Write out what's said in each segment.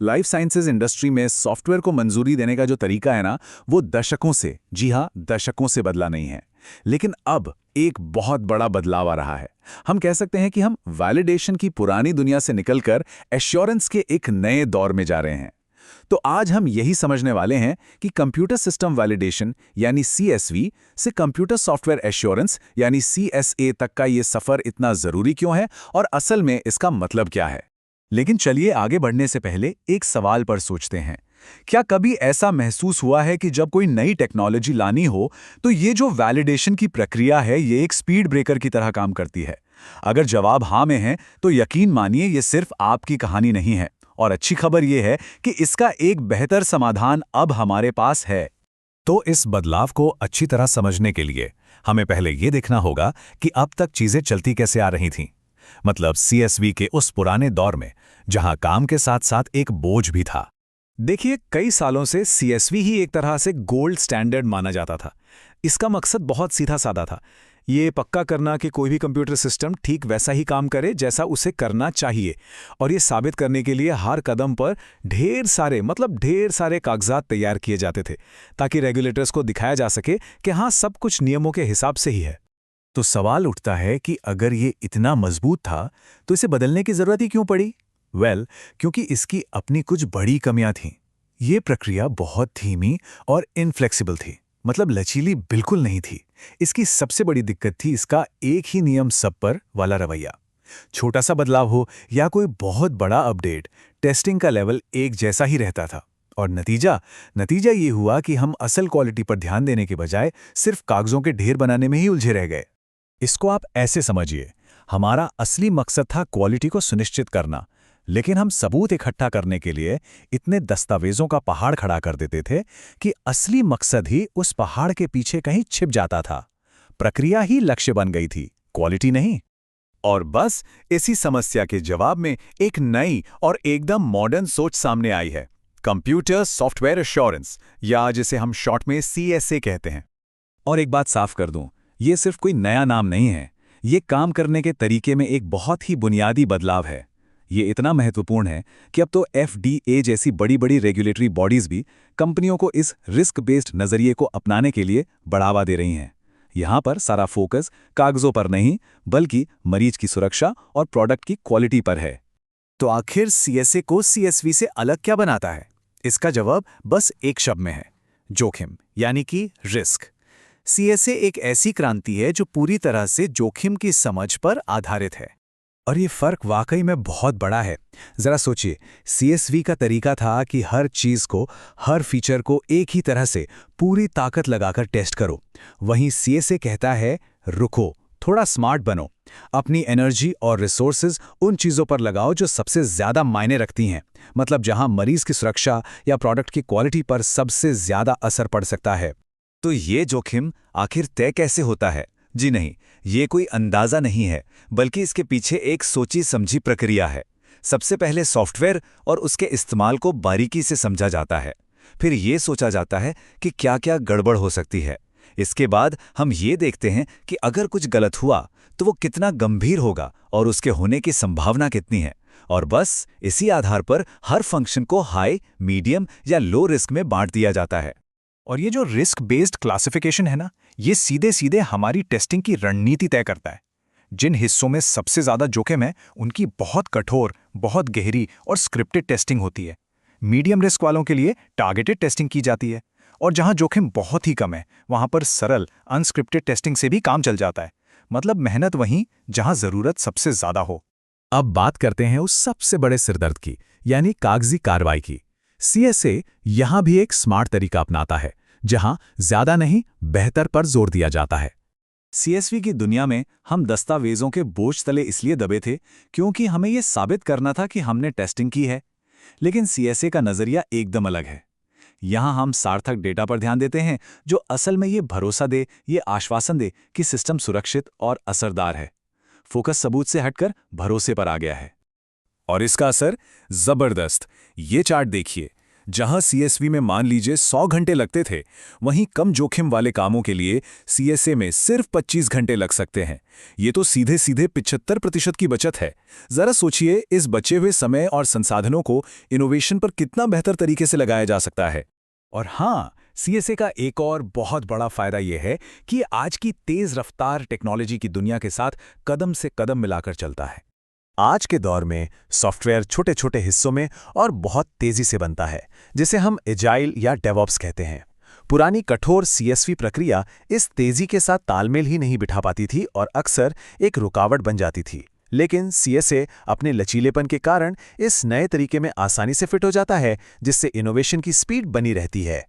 Life sciences industry में software को मंजूरी देने का जो तरीका है ना, वो दशकों से, जी हाँ, दशकों से बदला नहीं है। लेकिन अब एक बहुत बड़ा बदलाव आ रहा है। हम कह सकते हैं कि हम वैलिडेशन की पुरानी दुनिया से निकलकर एश्योरेंस के एक नए दौर में जा रहे हैं। तो आज हम यही समझने वाले हैं कि कंप्यूटर सिस्टम वैलिडेशन यानी CSV से कंप्यूटर सॉफ्टवेयर एश्योरेंस यानी CSA तक का ये सफर इतना जरूरी क्यों है और असल में इसका मतलब क्या है। लेकिन चलिए आगे बढ़ने से पहले एक सवाल पर सोचते हैं। क्या कभी ऐसा महसूस हुआ है कि जब कोई नई टेक्नोलॉजी लानी हो तो ये जो वैलिडेशन की प्रक्रिया है ये एक स्पीड ब्रेकर की तरह काम करती है? अगर जवाब हाँ में है तो यकीन मानिए ये सिर्फ आपकी कहानी नहीं है, और अच्छी खबर ये है कि इसका एक बेहतर समाधान अब हमारे पास है। तो इस बदलाव को अच्छी तरह समझने के लिए हमें पहले ये देखना होगा कि अब तक चीजें चलती कैसे आ रही थीं। मतलब CSV के उस पुराने दौर में जहां काम के साथ साथ एक बोझ भी था। देखिए, कई सालों से CSV ही एक तरह से गोल्ड स्टैंडर्ड माना जाता था। इसका मकसद बहुत सीधा साधा था, ये पक्का करना कि कोई भी कंप्यूटर सिस्टम ठीक वैसा ही काम करे जैसा उसे करना चाहिए। और ये साबित करने के लिए हर कदम पर ढेर सारे कागजात तैयार किए जाते थे, ताकि रेगुलेटर्स को दिखाया जा सके कि हाँ, सब कुछ नियमों के हिसाब से ही है। तो सवाल उठता है कि अगर ये इतना मजबूत था तो इसे बदलने की जरूरत ही क्यों पड़ी? क्योंकि इसकी अपनी कुछ बड़ी कमियां थीं। ये प्रक्रिया बहुत धीमी और इनफ्लेक्सिबल थी, मतलब लचीली बिल्कुल नहीं थी। इसकी सबसे बड़ी दिक्कत थी इसका एक ही नियम सब पर वाला रवैया। छोटा सा बदलाव हो या कोई बहुत बड़ा अपडेट, टेस्टिंग का लेवल एक जैसा ही रहता था। और नतीजा ये हुआ कि हम असल क्वालिटी पर ध्यान देने के बजाय सिर्फ कागजों के ढेर बनाने में ही उलझे रह गए। इसको आप ऐसे समझिए, हमारा असली मकसद था क्वालिटी को सुनिश्चित करना, लेकिन हम सबूत इकट्ठा करने के लिए इतने दस्तावेजों का पहाड़ खड़ा कर देते थे कि असली मकसद ही उस पहाड़ के पीछे कहीं छिप जाता था। प्रक्रिया ही लक्ष्य बन गई थी, क्वालिटी नहीं। और बस इसी समस्या के जवाब में एक नई और एकदम मॉडर्न सोच सामने आई है, कंप्यूटर सॉफ्टवेयर एश्योरेंस, या जिसे हम शॉर्ट में CSA कहते हैं। और एक बात साफ कर दूं, ये सिर्फ कोई नया नाम नहीं है, ये काम करने के तरीके में एक बहुत ही बुनियादी बदलाव है। ये इतना महत्वपूर्ण है कि अब तो FDA जैसी बड़ी बड़ी रेगुलेटरी बॉडीज भी कंपनियों को इस रिस्क बेस्ड नजरिए को अपनाने के लिए बढ़ावा दे रही हैं। यहां पर सारा फोकस कागजों पर नहीं, बल्कि मरीज की सुरक्षा और प्रोडक्ट की क्वालिटी पर है। तो आखिर CSA को CSV से अलग क्या बनाता है? इसका जवाब बस एक शब्द में है, जोखिम, यानी कि रिस्क। CSA एक ऐसी क्रांति है जो पूरी तरह से जोखिम की समझ पर आधारित है। और ये फर्क वाकई में बहुत बड़ा है। जरा सोचिए, CSV का तरीका था कि हर चीज को, हर फीचर को एक ही तरह से पूरी ताकत लगाकर टेस्ट करो। वहीं CSA कहता है, रुको, थोड़ा स्मार्ट बनो, अपनी एनर्जी और रिसोर्सेज उन चीजों पर लगाओ जो सबसे ज्यादा मायने रखती हैं, मतलब जहां मरीज की सुरक्षा या प्रोडक्ट की क्वालिटी पर सबसे ज्यादा असर पड़ सकता है। तो ये जोखिम आखिर तय कैसे होता है? जी नहीं, ये कोई अंदाजा नहीं है, बल्कि इसके पीछे एक सोची समझी प्रक्रिया है। सबसे पहले सॉफ्टवेयर और उसके इस्तेमाल को बारीकी से समझा जाता है। फिर ये सोचा जाता है कि क्या क्या गड़बड़ हो सकती है। इसके बाद हम ये देखते हैं कि अगर कुछ गलत हुआ तो वो कितना गंभीर होगा और उसके होने की संभावना कितनी है। और बस इसी आधार पर हर फंक्शन को हाई, मीडियम या लो रिस्क में बांट दिया जाता है। और ये जो रिस्क बेस्ड क्लासिफिकेशन है ना, ये सीधे सीधे हमारी टेस्टिंग की रणनीति तय करता है। जिन हिस्सों में सबसे ज्यादा जोखिम है उनकी बहुत कठोर, बहुत गहरी और स्क्रिप्टेड टेस्टिंग होती है। मीडियम रिस्क वालों के लिए टारगेटेड टेस्टिंग की जाती है, और जहां जोखिम बहुत ही कम है वहां पर सरल अनस्क्रिप्टेड टेस्टिंग से भी काम चल जाता है। मतलब मेहनत वहीं जहां जरूरत सबसे ज्यादा हो। अब बात करते हैं उस सबसे बड़े सिरदर्द की, यानी कागजी कार्रवाई की। CSA यहां भी एक स्मार्ट तरीका अपनाता है, जहां ज्यादा नहीं, बेहतर पर जोर दिया जाता है। CSV की दुनिया में हम दस्तावेजों के बोझ तले इसलिए दबे थे क्योंकि हमें यह साबित करना था कि हमने टेस्टिंग की है। लेकिन CSA का नजरिया एकदम अलग है। यहां हम सार्थक डेटा पर ध्यान देते हैं, जो असल में ये भरोसा दे, ये आश्वासन दे कि सिस्टम सुरक्षित और असरदार है। फोकस सबूत से हटकर भरोसे पर आ गया है। और इसका असर जबरदस्त। ये चार्ट देखिए, जहां सीएसवी में मान लीजिए 100 घंटे लगते थे, वहीं कम जोखिम वाले कामों के लिए सीएसए में सिर्फ 25 घंटे लग सकते हैं। ये तो सीधे सीधे 75% की बचत है। जरा सोचिए, इस बचे हुए समय और संसाधनों को इनोवेशन पर कितना बेहतर तरीके से लगाया जा सकता है। और हाँ, सीएसए का एक और बहुत बड़ा फायदा यह है कि आज की तेज रफ्तार टेक्नोलॉजी की दुनिया के साथ कदम से कदम मिलाकर चलता है। आज के दौर में सॉफ्टवेयर छोटे छोटे हिस्सों में और बहुत तेजी से बनता है, जिसे हम एजाइल या डेवऑप्स कहते हैं। पुरानी कठोर सीएसवी प्रक्रिया इस तेजी के साथ तालमेल ही नहीं बिठा पाती थी और अक्सर एक रुकावट बन जाती थी। लेकिन सीएसए अपने लचीलेपन के कारण इस नए तरीके में आसानी से फिट हो जाता है, जिससे इनोवेशन की स्पीड बनी रहती है।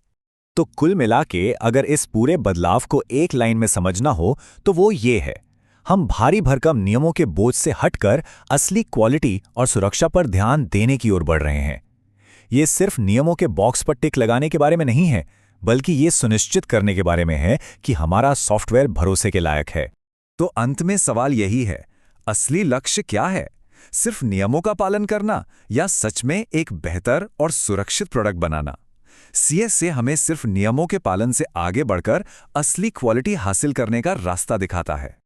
तो कुल मिला के अगर इस पूरे बदलाव को एक लाइन में समझना हो तो वो ये है, हम भारी भरकम नियमों के बोझ से हटकर असली क्वालिटी और सुरक्षा पर ध्यान देने की ओर बढ़ रहे हैं। ये सिर्फ नियमों के बॉक्स पर टिक लगाने के बारे में नहीं है, बल्कि ये सुनिश्चित करने के बारे में है कि हमारा सॉफ्टवेयर भरोसे के लायक है। तो अंत में सवाल यही है, असली लक्ष्य क्या है? सिर्फ नियमों का पालन करना या सच में एक बेहतर और सुरक्षित प्रोडक्ट बनाना? सीएसए हमें सिर्फ नियमों के पालन से आगे बढ़कर असली क्वालिटी हासिल करने का रास्ता दिखाता है।